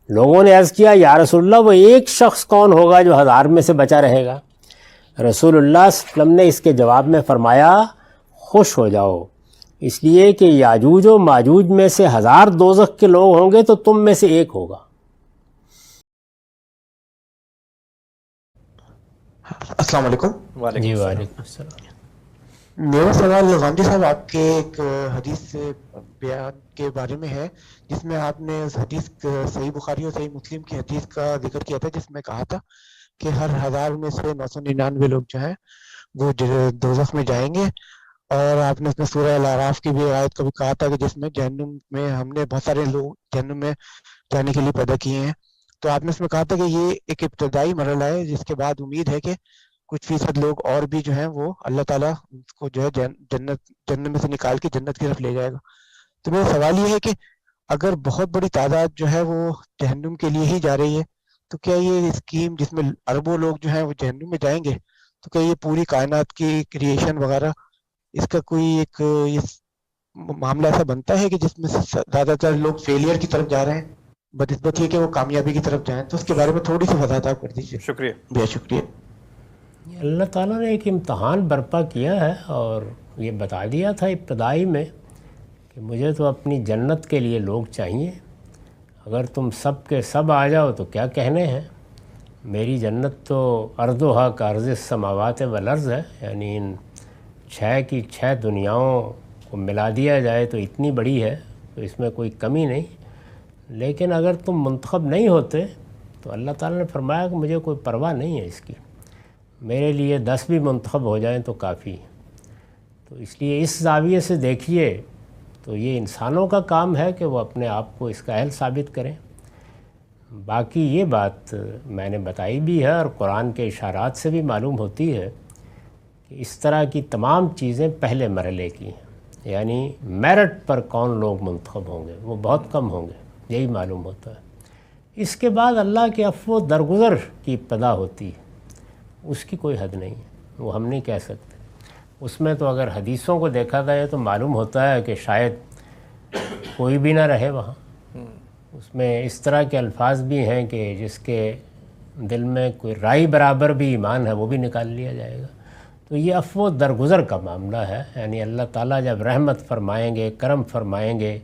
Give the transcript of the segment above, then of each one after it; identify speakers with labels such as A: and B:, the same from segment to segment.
A: لوگوں نے عرض کیا یا رسول اللہ وہ ایک شخص کون ہوگا جو 1000 میں سے بچا رہے گا؟ رسول اللہ صلی اللہ علیہ وسلم نے اس کے جواب میں فرمایا خوش ہو جاؤ، اس لیے کہ یاجوج و ماجوج میں سے 1000 دوزخ کے لوگ ہوں گے تو تم میں سے ایک ہوگا۔
B: السلام علیکم۔
A: جی وعلیکم السلام۔
B: میرا سوال غامدی صاحب آپ کے ایک حدیث سے بیان کے بارے میں ہے، جس میں آپ نے اس حدیث صحیح بخاری اور صحیح مسلم کی حدیث کا ذکر کیا تھا، جس میں کہا تھا کہ ہر 1000 میں سے 999 لوگ جو ہیں وہ دوزخ میں جائیں گے، اور آپ نے اس میں سورہ الاعراف کی بھی آیت کو بھی کہا تھا کہ جس میں جہنم میں ہم نے بہت سارے لوگ جہنم میں جانے کے لیے پیدا کیے ہیں، تو آپ نے اس میں کہا تھا کہ یہ ایک ابتدائی مرحلہ ہے، جس کے بعد امید ہے کہ کچھ فیصد لوگ اور بھی جو ہیں وہ اللہ تعالیٰ اس کو جو ہے جنت میں سے نکال کے جنت کی طرف لے جائے گا۔ تو میرا سوال یہ ہے کہ اگر بہت بڑی تعداد جو ہے وہ جہنم کے لیے ہی جا رہی ہے، تو کیا یہ اسکیم جس میں اربوں لوگ جو ہیں وہ جہنم میں جائیں گے، تو کیا یہ پوری کائنات کی کریشن وغیرہ اس کا کوئی ایک معاملہ ایسا بنتا ہے کہ جس میں زیادہ تر لوگ فیلئر کی طرف جا رہے ہیں بنسبت یہ کہ وہ کامیابی کی طرف جائیں؟ تو اس کے بارے میں تھوڑی سی وضاحت آپ کر دیجیے۔
C: شکریہ۔
B: بہت شکریہ۔
A: اللہ تعالیٰ نے ایک امتحان برپا کیا ہے اور یہ بتا دیا تھا ابتدائی میں کہ مجھے تو اپنی جنت کے لیے لوگ چاہیے، اگر تم سب کے سب آ جاؤ تو کیا کہنے ہیں، میری جنت تو ارضھا کارض السماوات والارض ہے، یعنی ان 6 کی 6 دنیاؤں کو ملا دیا جائے تو اتنی بڑی ہے، تو اس میں کوئی کمی نہیں۔ لیکن اگر تم منتخب نہیں ہوتے تو اللہ تعالیٰ نے فرمایا کہ مجھے کوئی پرواہ نہیں ہے اس کی، میرے لیے 10 بھی منتخب ہو جائیں تو کافی ہے۔ تو اس لیے اس زاویے سے دیکھیے تو یہ انسانوں کا کام ہے کہ وہ اپنے آپ کو اس کا اہل ثابت کریں۔ باقی یہ بات میں نے بتائی بھی ہے اور قرآن کے اشارات سے بھی معلوم ہوتی ہے کہ اس طرح کی تمام چیزیں پہلے مرحلے کی ہیں، یعنی میرٹ پر کون لوگ منتخب ہوں گے وہ بہت کم ہوں گے، یہی معلوم ہوتا ہے۔ اس کے بعد اللہ کے عفو و درگزر کی ابتدا ہوتی ہے، اس کی کوئی حد نہیں ہے، وہ ہم نہیں کہہ سکتے۔ اس میں تو اگر حدیثوں کو دیکھا جائے تو معلوم ہوتا ہے کہ شاید کوئی بھی نہ رہے وہاں۔ اس میں اس طرح کے الفاظ بھی ہیں کہ جس کے دل میں کوئی رائی برابر بھی ایمان ہے وہ بھی نکال لیا جائے گا۔ تو یہ عفو و درگزر کا معاملہ ہے، یعنی اللہ تعالیٰ جب رحمت فرمائیں گے، کرم فرمائیں گے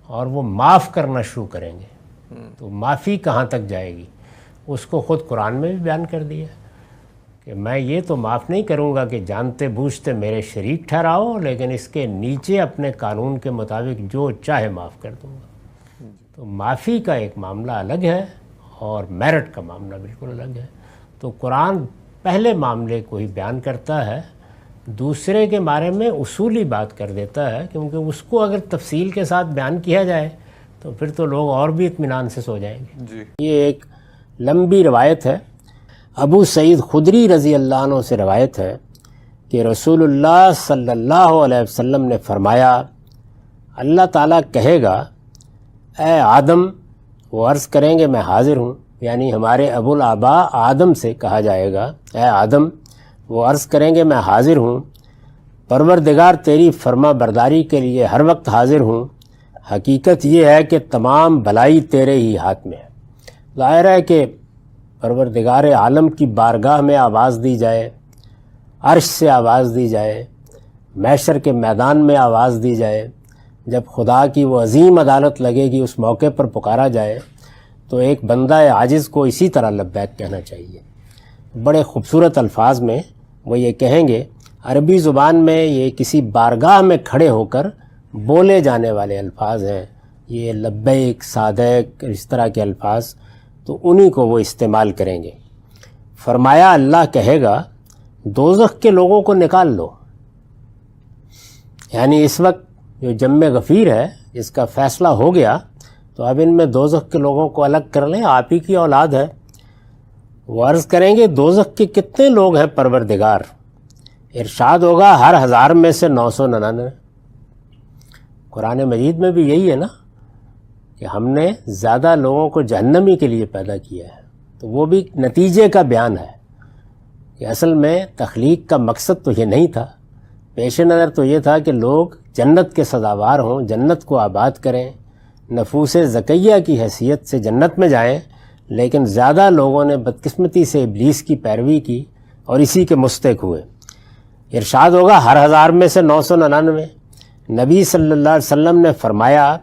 A: اور وہ معاف کرنا شروع کریں گے تو معافی کہاں تک جائے گی، اس کو خود قرآن میں بھی بیان کر دیا کہ میں یہ تو معاف نہیں کروں گا کہ جانتے بوجھتے میرے شریک ٹھہراؤ، لیکن اس کے نیچے اپنے قانون کے مطابق جو چاہے معاف کر دوں گا۔ تو معافی کا ایک معاملہ الگ ہے اور میرٹ کا معاملہ بالکل الگ ہے۔ تو قرآن پہلے معاملے کو ہی بیان کرتا ہے، دوسرے کے بارے میں اصولی بات کر دیتا ہے، کیونکہ اس کو اگر تفصیل کے ساتھ بیان کیا جائے تو پھر تو لوگ اور بھی اطمینان سے سو جائیں گے۔ یہ ایک لمبی روایت ہے، ابو سعید خدری رضی اللہ عنہ سے روایت ہے کہ رسول اللہ صلی اللہ علیہ وسلم نے فرمایا اللہ تعالیٰ کہے گا اے آدم، وہ عرض کریں گے میں حاضر ہوں، یعنی ہمارے ابو الآباء آدم سے کہا جائے گا اے آدم، وہ عرض کریں گے میں حاضر ہوں، پروردگار تیری فرما برداری کے لیے ہر وقت حاضر ہوں، حقیقت یہ ہے کہ تمام بھلائی تیرے ہی ہاتھ میں ہے۔ ظاہر ہے کہ پروردگار عالم کی بارگاہ میں آواز دی جائے، عرش سے آواز دی جائے، محشر کے میدان میں آواز دی جائے، جب خدا کی وہ عظیم عدالت لگے گی اس موقع پر پکارا جائے تو ایک بندہ عاجز کو اسی طرح لبیک کہنا چاہیے۔ بڑے خوبصورت الفاظ میں وہ یہ کہیں گے، عربی زبان میں یہ کسی بارگاہ میں کھڑے ہو کر بولے جانے والے الفاظ ہیں، یہ لبیک، صادق، اس طرح کے الفاظ، تو انہی کو وہ استعمال کریں گے۔ فرمایا اللہ کہے گا دوزخ کے لوگوں کو نکال لو، یعنی اس وقت جو جم غفیر ہے جس کا فیصلہ ہو گیا تو اب ان میں دوزخ کے لوگوں کو الگ کر لیں، آپ ہی کی اولاد ہے۔ وہ عرض کریں گے دوزخ کے کتنے لوگ ہیں پروردگار؟ ارشاد ہوگا ہر 1000 میں سے 999۔ قرآن مجید میں بھی یہی ہے نا کہ ہم نے زیادہ لوگوں کو جہنمی کے لیے پیدا کیا ہے، تو وہ بھی نتیجے کا بیان ہے کہ اصل میں تخلیق کا مقصد تو یہ نہیں تھا، پیش نظر تو یہ تھا کہ لوگ جنت کے سزاوار ہوں، جنت کو آباد کریں، نفوس زکیہ کی حیثیت سے جنت میں جائیں، لیکن زیادہ لوگوں نے بدقسمتی سے ابلیس کی پیروی کی اور اسی کے مستحق ہوئے۔ ارشاد ہوگا ہر 1000 میں سے 999۔ نبی صلی اللہ علیہ وسلم نے فرمایا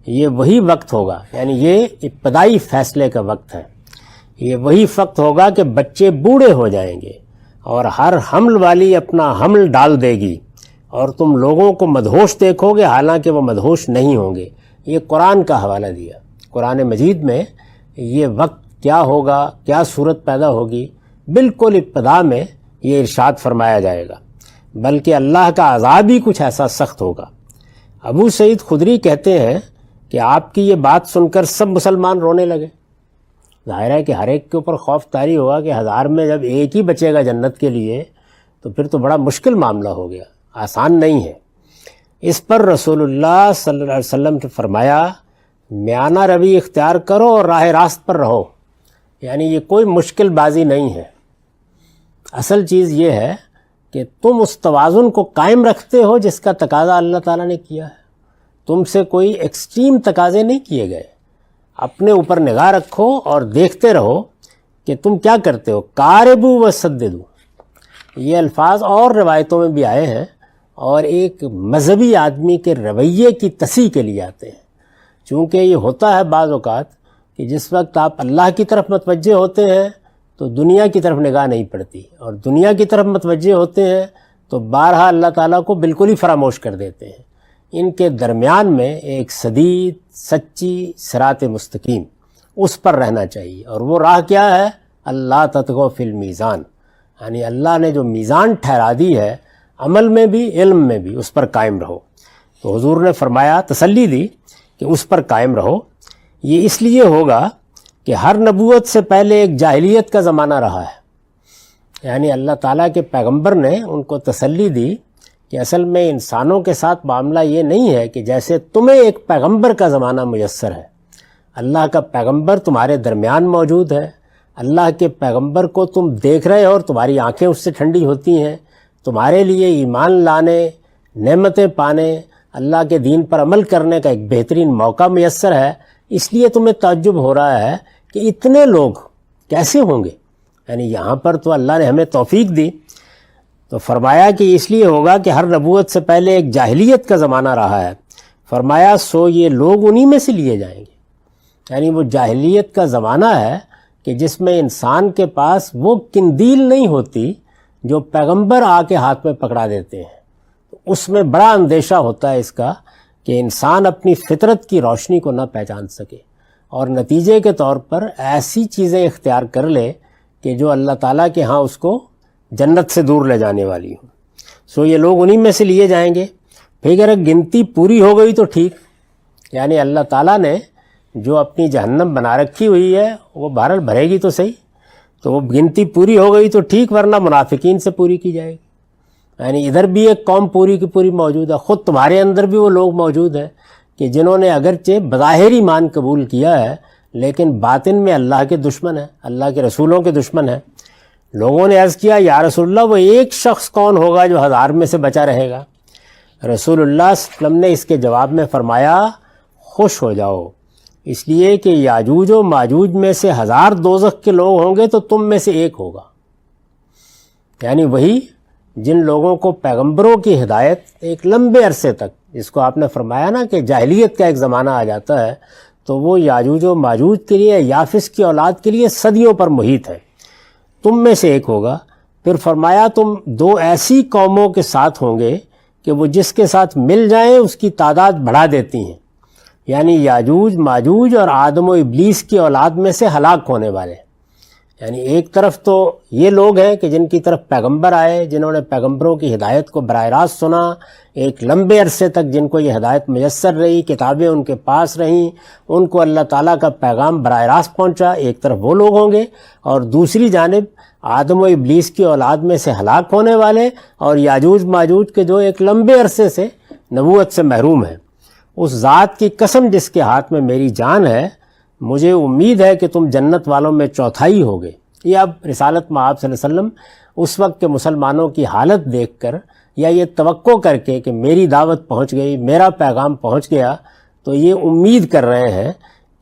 A: یہ وہی وقت ہوگا، یعنی یہ ابتدائی فیصلے کا وقت ہے، یہ وہی وقت ہوگا کہ بچے بوڑھے ہو جائیں گے اور ہر حمل والی اپنا حمل ڈال دے گی اور تم لوگوں کو مدہوش دیکھو گے حالانکہ وہ مدہوش نہیں ہوں گے۔ یہ قرآن کا حوالہ دیا۔ قرآن مجید میں یہ وقت کیا ہوگا، کیا صورت پیدا ہوگی، بالکل ابتدا میں یہ ارشاد فرمایا جائے گا، بلکہ اللہ کا عذاب ہی کچھ ایسا سخت ہوگا۔ ابو سعید خدری کہتے ہیں کہ آپ کی یہ بات سن کر سب مسلمان رونے لگے۔ ظاہر ہے کہ ہر ایک کے اوپر خوف طاری ہوگا کہ 1000 میں جب ایک ہی بچے گا جنت کے لیے تو پھر تو بڑا مشکل معاملہ ہو گیا، آسان نہیں ہے۔ اس پر رسول اللہ صلی اللہ علیہ وسلم نے فرمایا میانہ روی اختیار کرو اور راہ راست پر رہو، یعنی یہ کوئی مشکل بازی نہیں ہے۔ اصل چیز یہ ہے کہ تم اس توازن کو قائم رکھتے ہو جس کا تقاضا اللہ تعالیٰ نے کیا ہے۔ تم سے کوئی ایکسٹریم تقاضے نہیں کیے گئے۔ اپنے اوپر نگاہ رکھو اور دیکھتے رہو کہ تم کیا کرتے ہو۔ قاربو و سددو، یہ الفاظ اور روایتوں میں بھی آئے ہیں اور ایک مذہبی آدمی کے رویے کی تصحیح کے لیے آتے ہیں، چونکہ یہ ہوتا ہے بعض اوقات کہ جس وقت آپ اللہ کی طرف متوجہ ہوتے ہیں تو دنیا کی طرف نگاہ نہیں پڑتی، اور دنیا کی طرف متوجہ ہوتے ہیں تو بارہا اللہ تعالیٰ کو بالکل ہی فراموش کر دیتے ہیں۔ ان کے درمیان میں ایک سدید سچی صراط مستقیم، اس پر رہنا چاہیے، اور وہ راہ کیا ہے؟ اللہ تطغوا فی المیزان، یعنی اللہ نے جو میزان ٹھہرا دی ہے عمل میں بھی علم میں بھی، اس پر قائم رہو۔ تو حضور نے فرمایا، تسلی دی کہ اس پر قائم رہو۔ یہ اس لیے ہوگا کہ ہر نبوت سے پہلے ایک جاہلیت کا زمانہ رہا ہے، یعنی اللہ تعالیٰ کے پیغمبر نے ان کو تسلی دی کہ اصل میں انسانوں کے ساتھ معاملہ یہ نہیں ہے کہ جیسے تمہیں ایک پیغمبر کا زمانہ میسر ہے، اللہ کا پیغمبر تمہارے درمیان موجود ہے، اللہ کے پیغمبر کو تم دیکھ رہے ہو اور تمہاری آنکھیں اس سے ٹھنڈی ہوتی ہیں، تمہارے لیے ایمان لانے، نعمتیں پانے، اللہ کے دین پر عمل کرنے کا ایک بہترین موقع میسر ہے۔ اس لیے تمہیں تعجب ہو رہا ہے کہ اتنے لوگ کیسے ہوں گے، یعنی یہاں پر تو اللہ نے ہمیں توفیق دی۔ تو فرمایا کہ اس لیے ہوگا کہ ہر نبوت سے پہلے ایک جاہلیت کا زمانہ رہا ہے۔ فرمایا سو یہ لوگ انہی میں سے لیے جائیں گے، یعنی وہ جاہلیت کا زمانہ ہے کہ جس میں انسان کے پاس وہ قندیل نہیں ہوتی جو پیغمبر آ کے ہاتھ میں پکڑا دیتے ہیں۔ اس میں بڑا اندیشہ ہوتا ہے اس کا کہ انسان اپنی فطرت کی روشنی کو نہ پہچان سکے اور نتیجے کے طور پر ایسی چیزیں اختیار کر لے کہ جو اللہ تعالیٰ کے ہاں اس کو جنت سے دور لے جانے والی ہوں۔ سو یہ لوگ انہی میں سے لیے جائیں گے۔ پھر اگر گنتی پوری ہو گئی تو ٹھیک، یعنی اللہ تعالیٰ نے جو اپنی جہنم بنا رکھی ہوئی ہے وہ بہرحال بھرے گی تو صحیح، تو وہ گنتی پوری ہو گئی تو ٹھیک، ورنہ منافقین سے پوری کی جائے گی۔ یعنی ادھر بھی ایک قوم پوری کی پوری موجود ہے، خود تمہارے اندر بھی وہ لوگ موجود ہیں کہ جنہوں نے اگرچہ بظاہر ایمان قبول کیا ہے لیکن باطن میں اللہ کے دشمن ہیں، اللہ کے رسولوں کے دشمن ہیں۔ لوگوں نے عرض کیا یا رسول اللہ وہ ایک شخص کون ہوگا جو 1000 میں سے بچا رہے گا؟ رسول اللہ صلی اللہ علیہ وسلم نے اس کے جواب میں فرمایا خوش ہو جاؤ، اس لیے کہ یاجوج و ماجوج میں سے 1000 دوزخ کے لوگ ہوں گے تو تم میں سے ایک ہوگا، یعنی وہی جن لوگوں کو پیغمبروں کی ہدایت ایک لمبے عرصے تک، جس کو آپ نے فرمایا نا کہ جاہلیت کا ایک زمانہ آ جاتا ہے، تو وہ یاجوج و ماجوج کے لیے، یافس کی اولاد کے لیے صدیوں پر محیط ہے، تم میں سے ایک ہوگا۔ پھر فرمایا تم 2 ایسی قوموں کے ساتھ ہوں گے کہ وہ جس کے ساتھ مل جائیں اس کی تعداد بڑھا دیتی ہیں، یعنی یاجوج ماجوج اور آدم و ابلیس کی اولاد میں سے ہلاک ہونے والے۔ یعنی ایک طرف تو یہ لوگ ہیں کہ جن کی طرف پیغمبر آئے، جنہوں نے پیغمبروں کی ہدایت کو براہ راست سنا، ایک لمبے عرصے تک جن کو یہ ہدایت میسر رہی، کتابیں ان کے پاس رہیں، ان کو اللہ تعالیٰ کا پیغام براہ راست پہنچا، ایک طرف وہ لوگ ہوں گے، اور دوسری جانب آدم و ابلیس کی اولاد میں سے ہلاک ہونے والے اور یاجوج ماجوج کے جو ایک لمبے عرصے سے نبوت سے محروم ہیں۔ اس ذات کی قسم جس کے ہاتھ میں میری جان ہے، مجھے امید ہے کہ تم جنت والوں میں چوتھائی ہوگے۔ یہ اب رسالت مآب صلی اللہ علیہ وسلم اس وقت کے مسلمانوں کی حالت دیکھ کر یا یہ توقع کر کے کہ میری دعوت پہنچ گئی، میرا پیغام پہنچ گیا، تو یہ امید کر رہے ہیں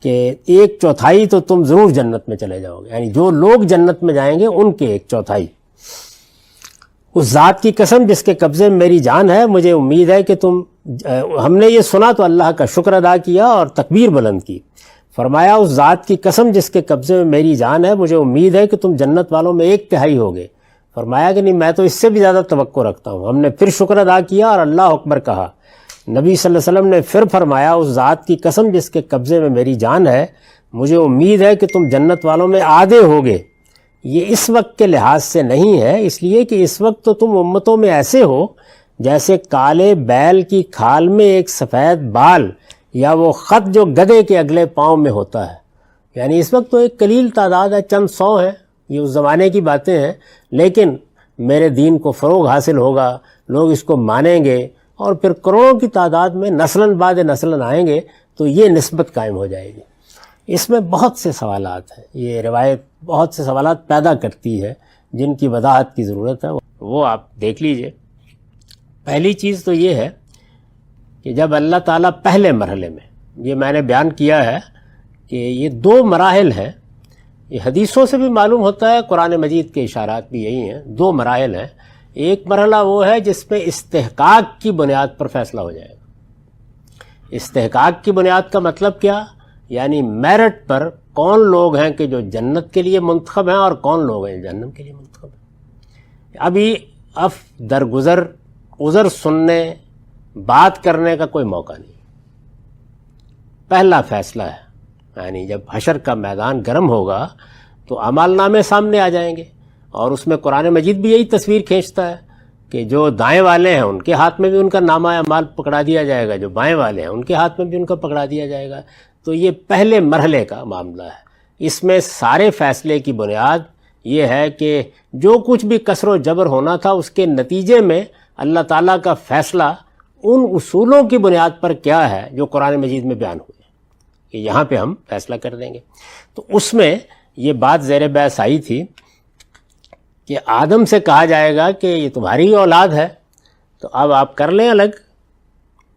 A: کہ 1/4 تو تم ضرور جنت میں چلے جاؤ گے، یعنی جو لوگ جنت میں جائیں گے ان کے 1/4۔ اس ذات کی قسم جس کے قبضے میں میری جان ہے، مجھے امید ہے کہ تم، ہم نے یہ سنا تو اللہ کا شکر ادا کیا اور تکبیر بلند کی۔ فرمایا اس ذات کی قسم جس کے قبضے میں میری جان ہے، مجھے امید ہے کہ تم جنت والوں میں 1/3 ہوگے۔ فرمایا کہ نہیں، میں تو اس سے بھی زیادہ توقع رکھتا ہوں۔ ہم نے پھر شکر ادا کیا اور اللہ اکبر کہا۔ نبی صلی اللہ علیہ وسلم نے پھر فرمایا اس ذات کی قسم جس کے قبضے میں میری جان ہے، مجھے امید ہے کہ تم جنت والوں میں آدھے ہوگے۔ یہ اس وقت کے لحاظ سے نہیں ہے، اس لیے کہ اس وقت تو تم امتوں میں ایسے ہو جیسے کالے بیل کی کھال میں ایک سفید بال یا وہ خط جو گدھے کے اگلے پاؤں میں ہوتا ہے۔ یعنی اس وقت تو ایک قلیل تعداد ہے، چند 100 ہیں، یہ اس زمانے کی باتیں ہیں، لیکن میرے دین کو فروغ حاصل ہوگا، لوگ اس کو مانیں گے اور پھر کروڑوں کی تعداد میں نسلاً بعد نسلاً آئیں گے تو یہ نسبت قائم ہو جائے گی۔ اس میں بہت سے سوالات ہیں، یہ روایت بہت سے سوالات پیدا کرتی ہے جن کی وضاحت کی ضرورت ہے، وہ آپ دیکھ لیجئے۔ پہلی چیز تو یہ ہے کہ جب اللہ تعالیٰ پہلے مرحلے میں، یہ میں نے بیان کیا ہے کہ یہ 2 مراحل ہیں، یہ حدیثوں سے بھی معلوم ہوتا ہے، قرآن مجید کے اشارات بھی یہی ہیں، 2 مراحل ہیں۔ ایک مرحلہ وہ ہے جس میں استحقاق کی بنیاد پر فیصلہ ہو جائے گا۔ استحقاق کی بنیاد کا مطلب کیا؟ یعنی میرٹ پر کون لوگ ہیں کہ جو جنت کے لیے منتخب ہیں اور کون لوگ ہیں جہنم کے لیے منتخب ہیں۔ ابھی درگزر عذر سننے، بات کرنے کا کوئی موقع نہیں۔ پہلا فیصلہ ہے، یعنی جب حشر کا میدان گرم ہوگا تو اعمال نامے سامنے آ جائیں گے، اور اس میں قرآن مجید بھی یہی تصویر کھینچتا ہے کہ جو دائیں والے ہیں ان کے ہاتھ میں بھی ان کا نامہ اعمال پکڑا دیا جائے گا، جو بائیں والے ہیں ان کے ہاتھ میں بھی ان کا پکڑا دیا جائے گا۔ تو یہ پہلے مرحلے کا معاملہ ہے۔ اس میں سارے فیصلے کی بنیاد یہ ہے کہ جو کچھ بھی کسر و جبر ہونا تھا اس کے نتیجے میں اللہ تعالیٰ کا فیصلہ ان اصولوں کی بنیاد پر کیا ہے جو قرآن مجید میں بیان ہوئے کہ یہاں پہ ہم فیصلہ کر دیں گے۔ تو اس میں یہ بات زیر بحث آئی تھی کہ آدم سے کہا جائے گا کہ یہ تمہاری اولاد ہے، تو اب آپ کر لیں الگ،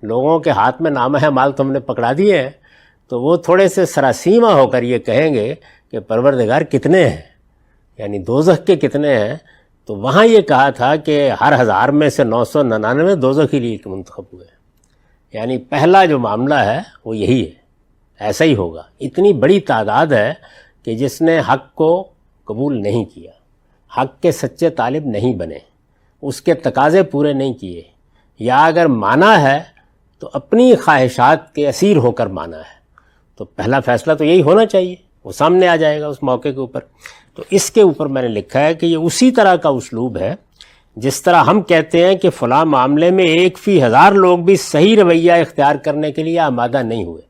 A: لوگوں کے ہاتھ میں نامہ اعمال تم نے پکڑا دیے ہیں۔ تو وہ تھوڑے سے سراسیمہ ہو کر یہ کہیں گے کہ پروردگار کتنے ہیں، یعنی دوزخ کے کتنے ہیں؟ تو وہاں یہ کہا تھا کہ ہر 1000 میں سے 999 دوزخ کے لیے منتخب ہوئے ہیں۔ یعنی پہلا جو معاملہ ہے وہ یہی ہے، ایسا ہی ہوگا۔ اتنی بڑی تعداد ہے کہ جس نے حق کو قبول نہیں کیا، حق کے سچے طالب نہیں بنے، اس کے تقاضے پورے نہیں کیے، یا اگر مانا ہے تو اپنی خواہشات کے اسیر ہو کر مانا ہے، تو پہلا فیصلہ تو یہی ہونا چاہیے، وہ سامنے آ جائے گا اس موقع کے اوپر۔ تو اس کے اوپر میں نے لکھا ہے کہ یہ اسی طرح کا اسلوب ہے جس طرح ہم کہتے ہیں کہ فلاں معاملے میں 1/1000 لوگ بھی صحیح رویہ اختیار کرنے کے لیے آمادہ نہیں ہوئے،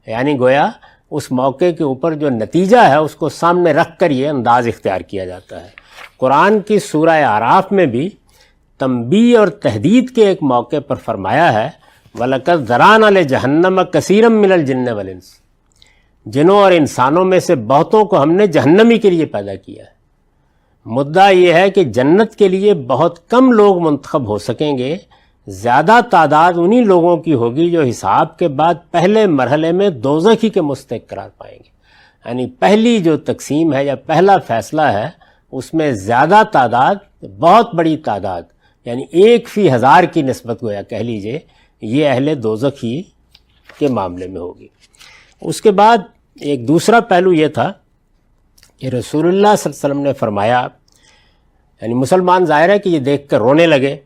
A: یعنی گویا اس موقع کے اوپر جو نتیجہ ہے اس کو سامنے رکھ کر یہ انداز اختیار کیا جاتا ہے۔ قرآن کی سورہ اعراف میں بھی تنبیہ اور تحدید کے ایک موقع پر فرمایا ہے وَلَقَدْ ذَرَأْنَا لِجَهَنَّمَ كَثِيرًا مِنَ الْجِنِّ وَالْإِنسِ، جنوں اور انسانوں میں سے بہتوں کو ہم نے جہنمی کے لیے پیدا کیا ہے۔ مدعا یہ ہے کہ جنت کے لیے بہت کم لوگ منتخب ہو سکیں گے، زیادہ تعداد انہی لوگوں کی ہوگی جو حساب کے بعد پہلے مرحلے میں دوزخی کے مستحق قرار پائیں گے۔ یعنی پہلی جو تقسیم ہے یا پہلا فیصلہ ہے اس میں زیادہ تعداد، بہت بڑی تعداد، یعنی 1/1000 کی نسبت گویا کہہ لیجئے، یہ اہل دوزخی کے معاملے میں ہوگی۔ اس کے بعد ایک دوسرا پہلو یہ تھا کہ رسول اللہ صلی اللہ علیہ وسلم نے فرمایا، یعنی مسلمان ظاہر ہے کہ یہ دیکھ کر رونے لگے،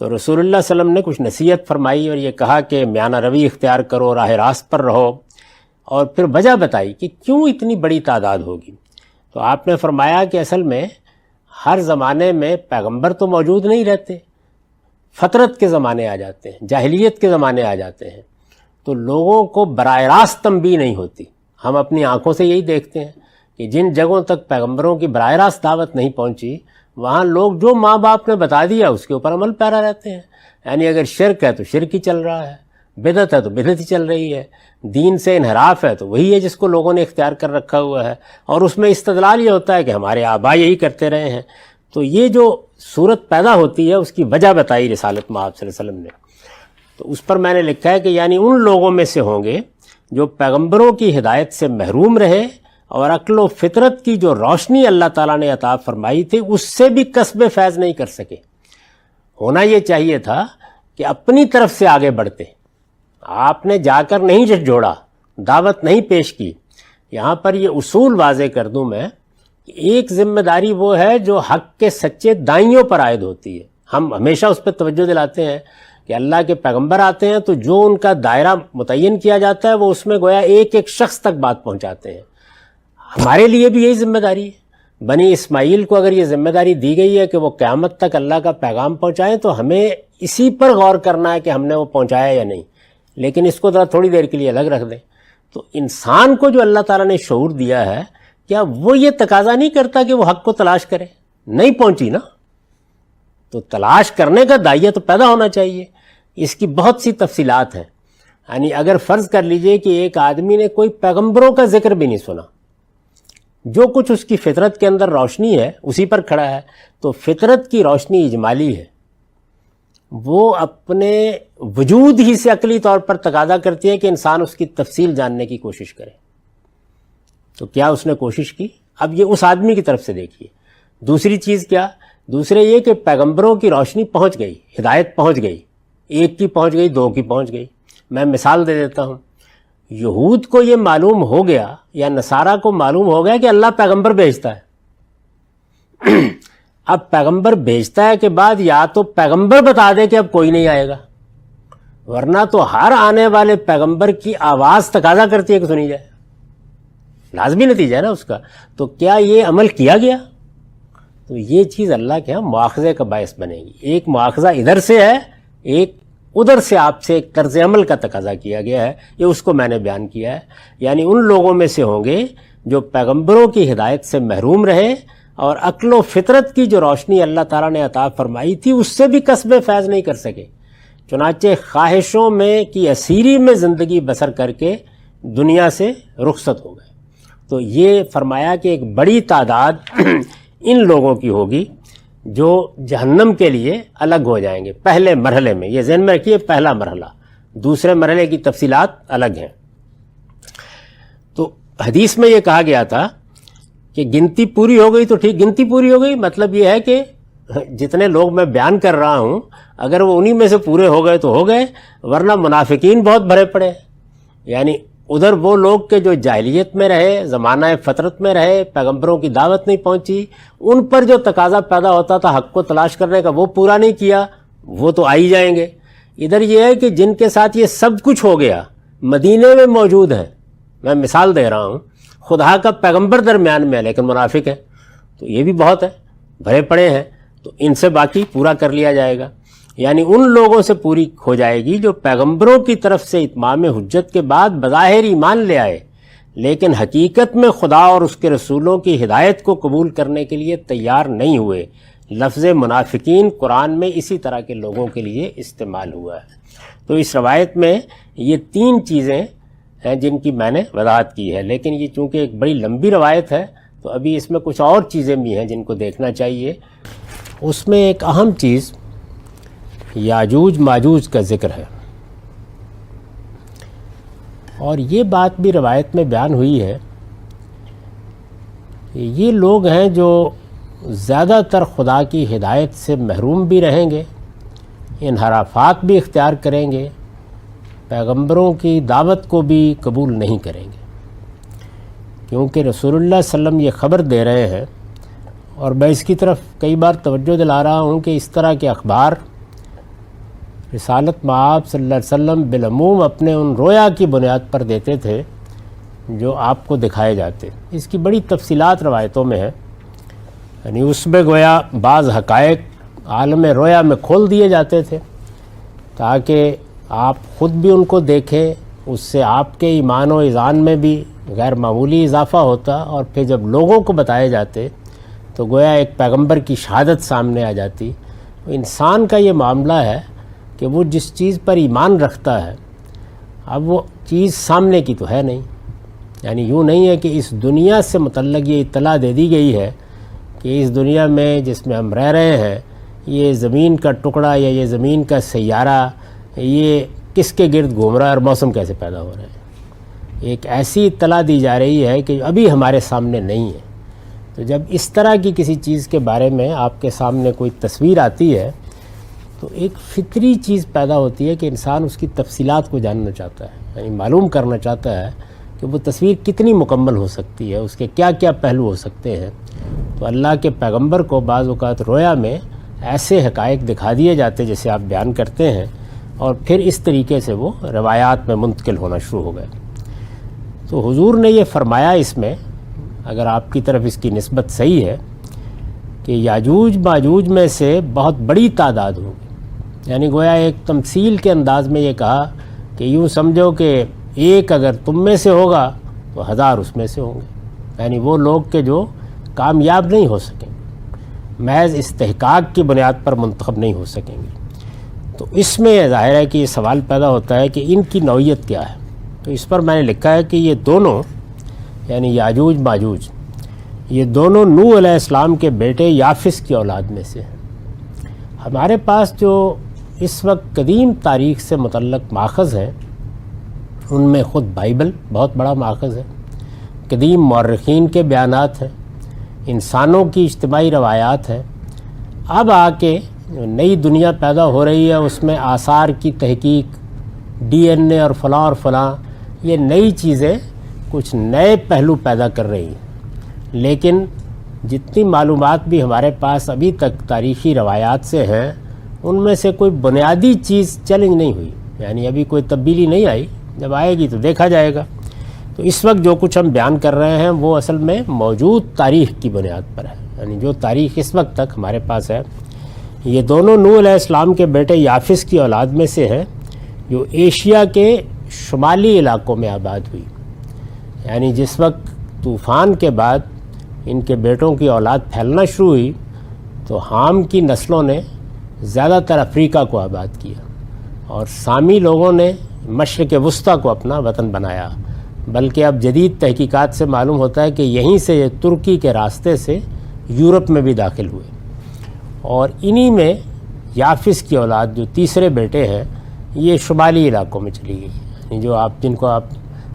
A: تو رسول اللہ صلی اللہ علیہ وسلم نے کچھ نصیحت فرمائی اور یہ کہا کہ میانہ روی اختیار کرو، راہ راست پر رہو، اور پھر وجہ بتائی کہ کیوں اتنی بڑی تعداد ہوگی۔ تو آپ نے فرمایا کہ اصل میں ہر زمانے میں پیغمبر تو موجود نہیں رہتے، فطرت کے زمانے آ جاتے ہیں، جاہلیت کے زمانے آ جاتے ہیں، تو لوگوں کو براہ راست تنبیہ نہیں ہوتی۔ ہم اپنی آنکھوں سے یہی دیکھتے ہیں کہ جن جگہوں تک پیغمبروں کی براہ راست دعوت نہیں پہنچی وہاں لوگ جو ماں باپ نے بتا دیا اس کے اوپر عمل پیرا رہتے ہیں۔ یعنی اگر شرک ہے تو شرک ہی چل رہا ہے، بدعت ہے تو بدعت ہی چل رہی ہے، دین سے انحراف ہے تو وہی ہے جس کو لوگوں نے اختیار کر رکھا ہوا ہے، اور اس میں استدلال یہ ہوتا ہے کہ ہمارے آباء یہی کرتے رہے ہیں۔ تو یہ جو صورت پیدا ہوتی ہے اس کی وجہ بتائی رسالت مآب صلی اللہ علیہ وسلم نے۔ تو اس پر میں نے لکھا ہے کہ یعنی ان لوگوں میں سے ہوں گے جو پیغمبروں کی ہدایت سے محروم رہے اور عقل و فطرت کی جو روشنی اللہ تعالیٰ نے عطا فرمائی تھی اس سے بھی کسب فیض نہیں کر سکے۔ ہونا یہ چاہیے تھا کہ اپنی طرف سے آگے بڑھتے، آپ نے جا کر نہیں جھگڑا، دعوت نہیں پیش کی۔ یہاں پر یہ اصول واضح کر دوں میں کہ ایک ذمہ داری وہ ہے جو حق کے سچے دائیوں پر عائد ہوتی ہے۔ ہم ہمیشہ اس پہ توجہ دلاتے ہیں کہ اللہ کے پیغمبر آتے ہیں تو جو ان کا دائرہ متعین کیا جاتا ہے وہ اس میں گویا ایک ایک شخص تک بات پہنچاتے ہیں۔ ہمارے لیے بھی یہی ذمہ داری ہے۔ بنی اسماعیل کو اگر یہ ذمہ داری دی گئی ہے کہ وہ قیامت تک اللہ کا پیغام پہنچائیں تو ہمیں اسی پر غور کرنا ہے کہ ہم نے وہ پہنچایا یا نہیں، لیکن اس کو ذرا تھوڑی دیر کے لیے الگ رکھ دیں۔ تو انسان کو جو اللہ تعالیٰ نے شعور دیا ہے، کیا وہ یہ تقاضا نہیں کرتا کہ وہ حق کو تلاش کرے؟ نہیں پہنچی نا، تو تلاش کرنے کا داعیہ تو پیدا ہونا چاہیے۔ اس کی بہت سی تفصیلات ہیں۔ یعنی اگر فرض کر لیجئے کہ ایک آدمی نے کوئی پیغمبروں کا ذکر بھی نہیں سنا، جو کچھ اس کی فطرت کے اندر روشنی ہے اسی پر کھڑا ہے، تو فطرت کی روشنی اجمالی ہے، وہ اپنے وجود ہی سے عقلی طور پر تقاضا کرتی ہے کہ انسان اس کی تفصیل جاننے کی کوشش کرے۔ تو کیا اس نے کوشش کی؟ اب یہ اس آدمی کی طرف سے دیکھیے۔ دوسری چیز کیا؟ دوسرے یہ کہ پیغمبروں کی روشنی پہنچ گئی، ہدایت پہنچ گئی، ایک کی پہنچ گئی، دو کی پہنچ گئی۔ میں مثال دے دیتا ہوں۔ یہود کو یہ معلوم ہو گیا یا نصارہ کو معلوم ہو گیا کہ اللہ پیغمبر بھیجتا ہے۔ اب پیغمبر بھیجتا ہے کے بعد یا تو پیغمبر بتا دے کہ اب کوئی نہیں آئے گا، ورنہ تو ہر آنے والے پیغمبر کی آواز تقاضا کرتی ہے کہ سنی جائے، لازمی نتیجہ ہے نا اس کا۔ تو کیا یہ عمل کیا گیا؟ تو یہ چیز اللہ کے ہاں مواخذے کا باعث بنے گی۔ ایک مواخذہ ادھر سے ہے، ایک ادھر سے آپ سے ایک طرز عمل کا تقاضا کیا گیا ہے، یہ اس کو میں نے بیان کیا ہے۔ یعنی ان لوگوں میں سے ہوں گے جو پیغمبروں کی ہدایت سے محروم رہے اور عقل و فطرت کی جو روشنی اللہ تعالیٰ نے عطا فرمائی تھی اس سے بھی کسب فیض نہیں کر سکے، چنانچہ خواہشوں میں کی اسیری میں زندگی بسر کر کے دنیا سے رخصت ہو گئے۔ تو یہ فرمایا کہ ایک بڑی تعداد ان لوگوں کی ہوگی جو جہنم کے لیے الگ ہو جائیں گے پہلے مرحلے میں۔ یہ ذہن میں رکھیے، پہلا مرحلہ، دوسرے مرحلے کی تفصیلات الگ ہیں۔ تو حدیث میں یہ کہا گیا تھا کہ گنتی پوری ہو گئی تو ٹھیک، گنتی پوری ہو گئی مطلب یہ ہے کہ جتنے لوگ میں بیان کر رہا ہوں اگر وہ انہی میں سے پورے ہو گئے تو ہو گئے، ورنہ منافقین بہت بھرے پڑے۔ یعنی ادھر وہ لوگ کے جو جاہلیت میں رہے، زمانہ فطرت میں رہے، پیغمبروں کی دعوت نہیں پہنچی، ان پر جو تقاضا پیدا ہوتا تھا حق کو تلاش کرنے کا وہ پورا نہیں کیا، وہ تو آ ہی جائیں گے۔ ادھر یہ ہے کہ جن کے ساتھ یہ سب کچھ ہو گیا، مدینے میں موجود ہیں، میں مثال دے رہا ہوں، خدا کا پیغمبر درمیان میں ہے لیکن منافق ہے، تو یہ بھی بہت ہے، بھرے پڑے ہیں، تو ان سے باقی پورا کر لیا جائے گا۔ یعنی ان لوگوں سے پوری ہو جائے گی جو پیغمبروں کی طرف سے اتمام حجت کے بعد بظاہر ایمان لے آئے لیکن حقیقت میں خدا اور اس کے رسولوں کی ہدایت کو قبول کرنے کے لیے تیار نہیں ہوئے۔ لفظ منافقین قرآن میں اسی طرح کے لوگوں کے لیے استعمال ہوا ہے۔ تو اس روایت میں یہ تین چیزیں ہیں جن کی میں نے وضاحت کی ہے، لیکن یہ چونکہ ایک بڑی لمبی روایت ہے تو ابھی اس میں کچھ اور چیزیں بھی ہیں جن کو دیکھنا چاہیے۔ اس میں ایک اہم چیز یاجوج ماجوج کا ذکر ہے، اور یہ بات بھی روایت میں بیان ہوئی ہے کہ یہ لوگ ہیں جو زیادہ تر خدا کی ہدایت سے محروم بھی رہیں گے، انحرافات بھی اختیار کریں گے، پیغمبروں کی دعوت کو بھی قبول نہیں کریں گے، کیونکہ رسول اللہ صلی اللہ علیہ وسلم یہ خبر دے رہے ہیں، اور میں اس کی طرف کئی بار توجہ دلا رہا ہوں کہ اس طرح کے اخبار رسالت مآب صلی اللہ علیہ وسلم بالعموم اپنے ان رویا کی بنیاد پر دیتے تھے جو آپ کو دکھائے جاتے۔ اس کی بڑی تفصیلات روایتوں میں ہے، یعنی اس میں گویا بعض حقائق عالم رویا میں کھول دیے جاتے تھے تاکہ آپ خود بھی ان کو دیکھیں، اس سے آپ کے ایمان و اذعان میں بھی غیر معمولی اضافہ ہوتا، اور پھر جب لوگوں کو بتائے جاتے تو گویا ایک پیغمبر کی شہادت سامنے آ جاتی۔ انسان کا یہ معاملہ ہے کہ وہ جس چیز پر ایمان رکھتا ہے اب وہ چیز سامنے کی تو ہے نہیں، یعنی یوں نہیں ہے کہ اس دنیا سے متعلق یہ اطلاع دے دی گئی ہے کہ اس دنیا میں جس میں ہم رہ رہے ہیں یہ زمین کا ٹکڑا یا یہ زمین کا سیارہ یہ کس کے گرد گھوم رہا ہے اور موسم کیسے پیدا ہو رہے ہیں۔ ایک ایسی اطلاع دی جا رہی ہے کہ ابھی ہمارے سامنے نہیں ہے۔ تو جب اس طرح کی کسی چیز کے بارے میں آپ کے سامنے کوئی تصویر آتی ہے تو ایک فطری چیز پیدا ہوتی ہے کہ انسان اس کی تفصیلات کو جاننا چاہتا ہے، یعنی معلوم کرنا چاہتا ہے کہ وہ تصویر کتنی مکمل ہو سکتی ہے، اس کے کیا کیا پہلو ہو سکتے ہیں۔ تو اللہ کے پیغمبر کو بعض اوقات رویا میں ایسے حقائق دکھا دیے جاتے جیسے آپ بیان کرتے ہیں، اور پھر اس طریقے سے وہ روایات میں منتقل ہونا شروع ہو گئے۔ تو حضور نے یہ فرمایا اس میں، اگر آپ کی طرف اس کی نسبت صحیح ہے، کہ یاجوج ماجوج میں سے بہت بڑی تعداد ہوگی، یعنی گویا ایک تمثیل کے انداز میں یہ کہا کہ یوں سمجھو کہ ایک اگر تم میں سے ہوگا تو 1000 اس میں سے ہوں گے، یعنی وہ لوگ کہ جو کامیاب نہیں ہو سکیں گے، محض استحقاق کی بنیاد پر منتخب نہیں ہو سکیں گے۔ تو اس میں ظاہر ہے کہ یہ سوال پیدا ہوتا ہے کہ ان کی نوعیت کیا ہے۔ تو اس پر میں نے لکھا ہے کہ یہ دونوں یعنی یاجوج ماجوج یہ دونوں نوح علیہ السلام کے بیٹے یافس کی اولاد میں سے ہیں۔ ہمارے پاس جو اس وقت قدیم تاریخ سے متعلق ماخذ ہیں ان میں خود بائبل بہت بڑا ماخذ ہے، قدیم مورخین کے بیانات ہیں، انسانوں کی اجتماعی روایات ہیں۔ اب آ کے جو نئی دنیا پیدا ہو رہی ہے اس میں آثار کی تحقیق، ڈی این اے اور فلاں یہ نئی چیزیں کچھ نئے پہلو پیدا کر رہی ہیں، لیکن جتنی معلومات بھی ہمارے پاس ابھی تک تاریخی روایات سے ہیں ان میں سے کوئی بنیادی چیز چیلنج نہیں ہوئی، یعنی ابھی کوئی تبدیلی نہیں آئی، جب آئے گی تو دیکھا جائے گا۔ تو اس وقت جو کچھ ہم بیان کر رہے ہیں وہ اصل میں موجود تاریخ کی بنیاد پر ہے، یعنی جو تاریخ اس وقت تک ہمارے پاس ہے۔ یہ دونوں نوح علیہ السلام کے بیٹے یافس کی اولاد میں سے ہیں جو ایشیا کے شمالی علاقوں میں آباد ہوئی، یعنی جس وقت طوفان کے بعد ان کے بیٹوں کی اولاد پھیلنا شروع ہوئی تو حام کی نسلوں نے زیادہ تر افریقہ کو آباد کیا اور سامی لوگوں نے مشرق وسطیٰ کو اپنا وطن بنایا، بلکہ اب جدید تحقیقات سے معلوم ہوتا ہے کہ یہیں سے یہ ترکی کے راستے سے یورپ میں بھی داخل ہوئے، اور انہی میں یافس کی اولاد جو تیسرے بیٹے ہیں یہ شمالی علاقوں میں چلی گئی، یعنی جو جن کو آپ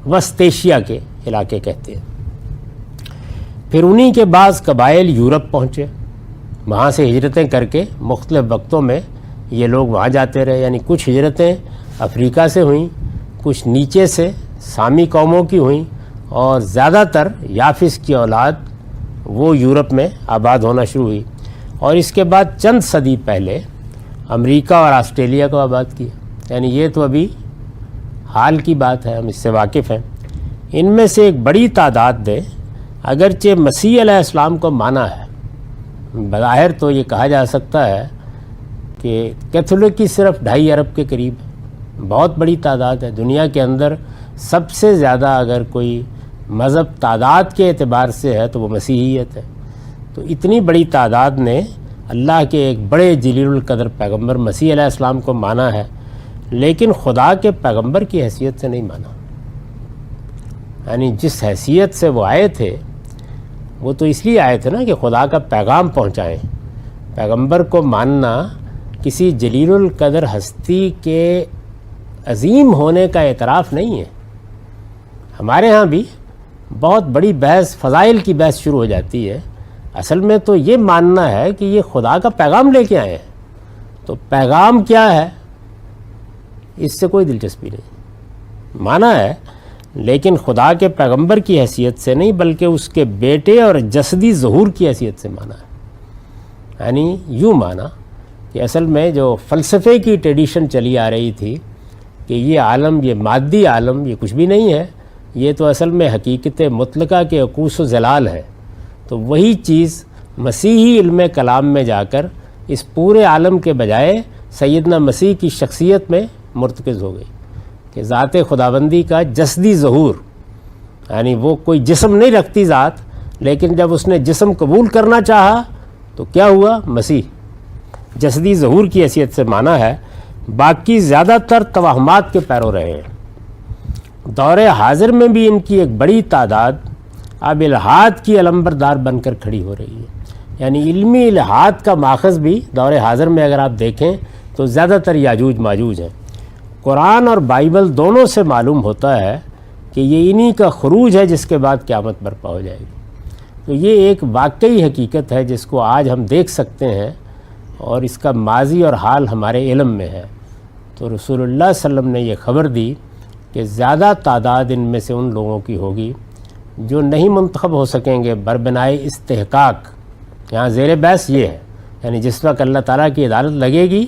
A: وسط ایشیا کے علاقے کہتے ہیں۔ پھر انہی کے بعض قبائل یورپ پہنچے، وہاں سے ہجرتیں کر کے مختلف وقتوں میں یہ لوگ وہاں جاتے رہے، یعنی کچھ ہجرتیں افریقہ سے ہوئیں، کچھ نیچے سے سامی قوموں کی ہوئیں، اور زیادہ تر یافس کی اولاد وہ یورپ میں آباد ہونا شروع ہوئی، اور اس کے بعد چند صدی پہلے امریکہ اور آسٹریلیا کو آباد کیا، یعنی یہ تو ابھی حال کی بات ہے، ہم اس سے واقف ہیں۔ ان میں سے ایک بڑی تعداد نے اگرچہ مسیح علیہ السلام کو مانا ہے، بظاہر تو یہ کہا جا سکتا ہے کہ کیتھولک کی صرف 2.5 ارب کے قریب ہے، بہت بڑی تعداد ہے۔ دنیا کے اندر سب سے زیادہ اگر کوئی مذہب تعداد کے اعتبار سے ہے تو وہ مسیحیت ہے۔ تو اتنی بڑی تعداد نے اللہ کے ایک بڑے جلیل القدر پیغمبر مسیح علیہ السلام کو مانا ہے، لیکن خدا کے پیغمبر کی حیثیت سے نہیں مانا، یعنی جس حیثیت سے وہ آئے تھے وہ تو اس لیے آئے تھے نا کہ خدا کا پیغام پہنچائیں۔ پیغمبر کو ماننا کسی جلیل القدر ہستی کے عظیم ہونے کا اعتراف نہیں ہے۔ ہمارے ہاں بھی بہت بڑی بحث، فضائل کی بحث شروع ہو جاتی ہے، اصل میں تو یہ ماننا ہے کہ یہ خدا کا پیغام لے کے آئے ہیں، تو پیغام کیا ہے اس سے کوئی دلچسپی نہیں، مانا ہے لیکن خدا کے پیغمبر کی حیثیت سے نہیں بلکہ اس کے بیٹے اور جسدی ظہور کی حیثیت سے مانا ہے۔ یعنی یوں مانا کہ اصل میں جو فلسفے کی ٹریڈیشن چلی آ رہی تھی کہ یہ عالم، یہ مادی عالم، یہ کچھ بھی نہیں ہے، یہ تو اصل میں حقیقت مطلقہ کے عکوس و زلال ہے، تو وہی چیز مسیحی علم کلام میں جا کر اس پورے عالم کے بجائے سیدنا مسیح کی شخصیت میں مرتکز ہو گئی کہ ذات خداوندی کا جسدی ظہور، یعنی وہ کوئی جسم نہیں رکھتی ذات، لیکن جب اس نے جسم قبول کرنا چاہا تو کیا ہوا؟ مسیح جسدی ظہور کی حیثیت سے مانا ہے۔ باقی زیادہ تر توہمات کے پیرو رہے ہیں۔ دور حاضر میں بھی ان کی ایک بڑی تعداد اب الحاد کی علمبردار بن کر کھڑی ہو رہی ہے، یعنی علمی الحاد کا ماخذ بھی دور حاضر میں اگر آپ دیکھیں تو زیادہ تر یاجوج ماجوج ہیں۔ قرآن اور بائبل دونوں سے معلوم ہوتا ہے کہ یہ انہی کا خروج ہے جس کے بعد قیامت برپا ہو جائے گی۔ تو یہ ایک واقعی حقیقت ہے جس کو آج ہم دیکھ سکتے ہیں، اور اس کا ماضی اور حال ہمارے علم میں ہے۔ تو رسول اللہ صلی اللہ علیہ وسلم نے یہ خبر دی کہ زیادہ تعداد ان میں سے ان لوگوں کی ہوگی جو نہیں منتخب ہو سکیں گے بربنائے استحقاق۔ یہاں زیر بحث یہ ہے، یعنی جس وقت اللہ تعالیٰ کی عدالت لگے گی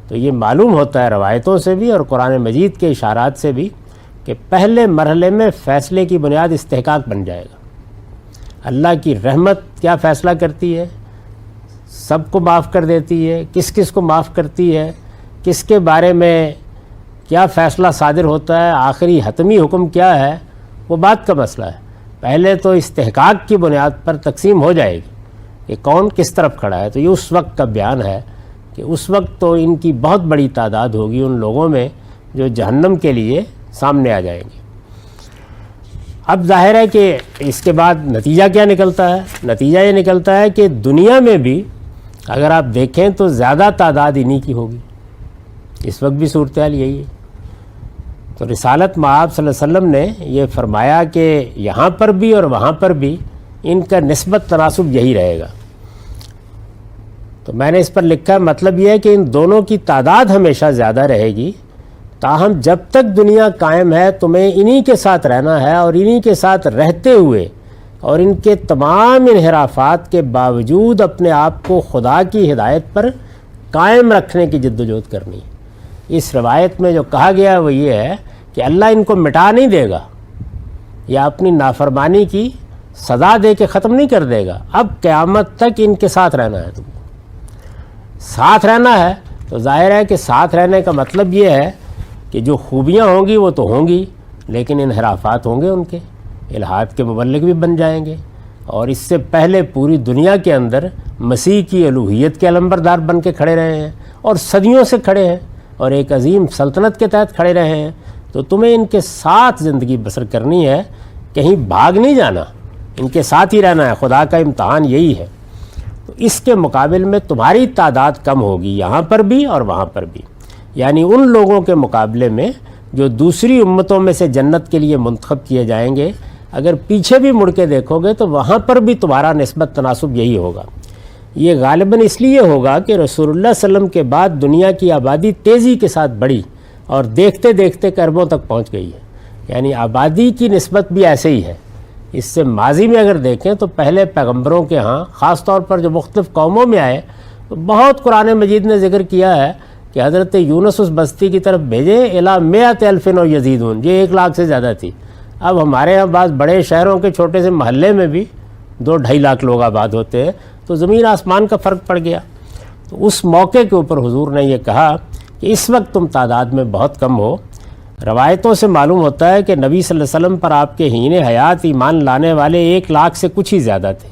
A: تو یہ معلوم ہوتا ہے روایتوں سے بھی اور قرآن مجید کے اشارات سے بھی کہ پہلے مرحلے میں فیصلے کی بنیاد استحقاق بن جائے گا۔ اللہ کی رحمت کیا فیصلہ کرتی ہے؟ سب کو معاف کر دیتی ہے، کس کس کو معاف کرتی ہے، کس کے بارے میں کیا فیصلہ صادر ہوتا ہے، آخری حتمی حکم کیا ہے، وہ بات کا مسئلہ ہے۔ پہلے تو استحقاق کی بنیاد پر تقسیم ہو جائے گی کہ کون کس طرف کھڑا ہے۔ تو یہ اس وقت کا بیان ہے کہ اس وقت تو ان کی بہت بڑی تعداد ہوگی ان لوگوں میں جو جہنم کے لیے سامنے آ جائیں گے۔ اب ظاہر ہے کہ اس کے بعد نتیجہ کیا نکلتا ہے؟ نتیجہ یہ نکلتا ہے کہ دنیا میں بھی اگر آپ دیکھیں تو زیادہ تعداد انہی کی ہوگی۔ اس وقت بھی صورتحال یہی ہے۔ تو رسالت مآب صلی اللہ علیہ وسلم نے یہ فرمایا کہ یہاں پر بھی اور وہاں پر بھی ان کا نسبت تناسب یہی رہے گا۔ تو میں نے اس پر لکھا مطلب یہ ہے کہ ان دونوں کی تعداد ہمیشہ زیادہ رہے گی، تاہم جب تک دنیا قائم ہے تمہیں انہی کے ساتھ رہنا ہے، اور انہی کے ساتھ رہتے ہوئے اور ان کے تمام انحرافات کے باوجود اپنے آپ کو خدا کی ہدایت پر قائم رکھنے کی جد و جہد کرنی ہے۔ اس روایت میں جو کہا گیا وہ یہ ہے کہ اللہ ان کو مٹا نہیں دے گا یا اپنی نافرمانی کی سزا دے کے ختم نہیں کر دے گا، اب قیامت تک ان کے ساتھ رہنا ہے۔ تم ساتھ رہنا ہے تو ظاہر ہے کہ ساتھ رہنے کا مطلب یہ ہے کہ جو خوبیاں ہوں گی وہ تو ہوں گی، لیکن انحرافات ہوں گے، ان کے الہات کے مبلغ بھی بن جائیں گے، اور اس سے پہلے پوری دنیا کے اندر مسیح کی الوہیت کے علمبردار بن کے کھڑے رہے ہیں اور صدیوں سے کھڑے ہیں اور ایک عظیم سلطنت کے تحت کھڑے رہے ہیں۔ تو تمہیں ان کے ساتھ زندگی بسر کرنی ہے، کہیں بھاگ نہیں جانا، ان کے ساتھ ہی رہنا ہے۔ خدا کا امتحان یہی ہے۔ تو اس کے مقابل میں تمہاری تعداد کم ہوگی یہاں پر بھی اور وہاں پر بھی، یعنی ان لوگوں کے مقابلے میں جو دوسری امتوں میں سے جنت کے لیے منتخب کیے جائیں گے، اگر پیچھے بھی مڑ کے دیکھو گے تو وہاں پر بھی تمہارا نسبت تناسب یہی ہوگا۔ یہ غالباً اس لیے ہوگا کہ رسول اللہ صلی اللہ علیہ وسلم کے بعد دنیا کی آبادی تیزی کے ساتھ بڑھی اور دیکھتے دیکھتے اربوں تک پہنچ گئی ہے، یعنی آبادی کی نسبت بھی ایسے ہی ہے۔ اس سے ماضی میں اگر دیکھیں تو پہلے پیغمبروں کے ہاں خاص طور پر جو مختلف قوموں میں آئے تو بہت قرآن مجید نے ذکر کیا ہے کہ حضرت یونس اس بستی کی طرف بھیجے الی 100,000 و یزیدون، یہ 1 لاکھ سے زیادہ تھی۔ اب ہمارے ہاں بعض بڑے شہروں کے چھوٹے سے محلے میں بھی 2-2.5 لاکھ لوگ آباد ہوتے ہیں، تو زمین آسمان کا فرق پڑ گیا۔ تو اس موقع کے اوپر حضور نے یہ کہا کہ اس وقت تم تعداد میں بہت کم ہو۔ روایتوں سے معلوم ہوتا ہے کہ نبی صلی اللہ علیہ وسلم پر آپ کے حین حیات ایمان لانے والے 1 لاکھ سے کچھ ہی زیادہ تھے۔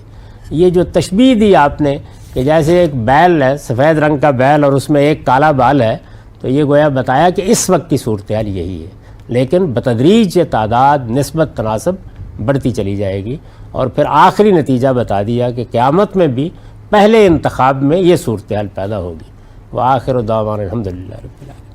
A: یہ جو تشبیہ دی آپ نے کہ جیسے ایک بیل ہے، سفید رنگ کا بیل، اور اس میں ایک کالا بال ہے، تو یہ گویا بتایا کہ اس وقت کی صورتحال یہی ہے، لیکن بتدریج یہ تعداد نسبت تناسب بڑھتی چلی جائے گی، اور پھر آخری نتیجہ بتا دیا کہ قیامت میں بھی پہلے انتخاب میں یہ صورتحال پیدا ہوگی۔ وآخر دعوانا الحمدللہ رب العالمین۔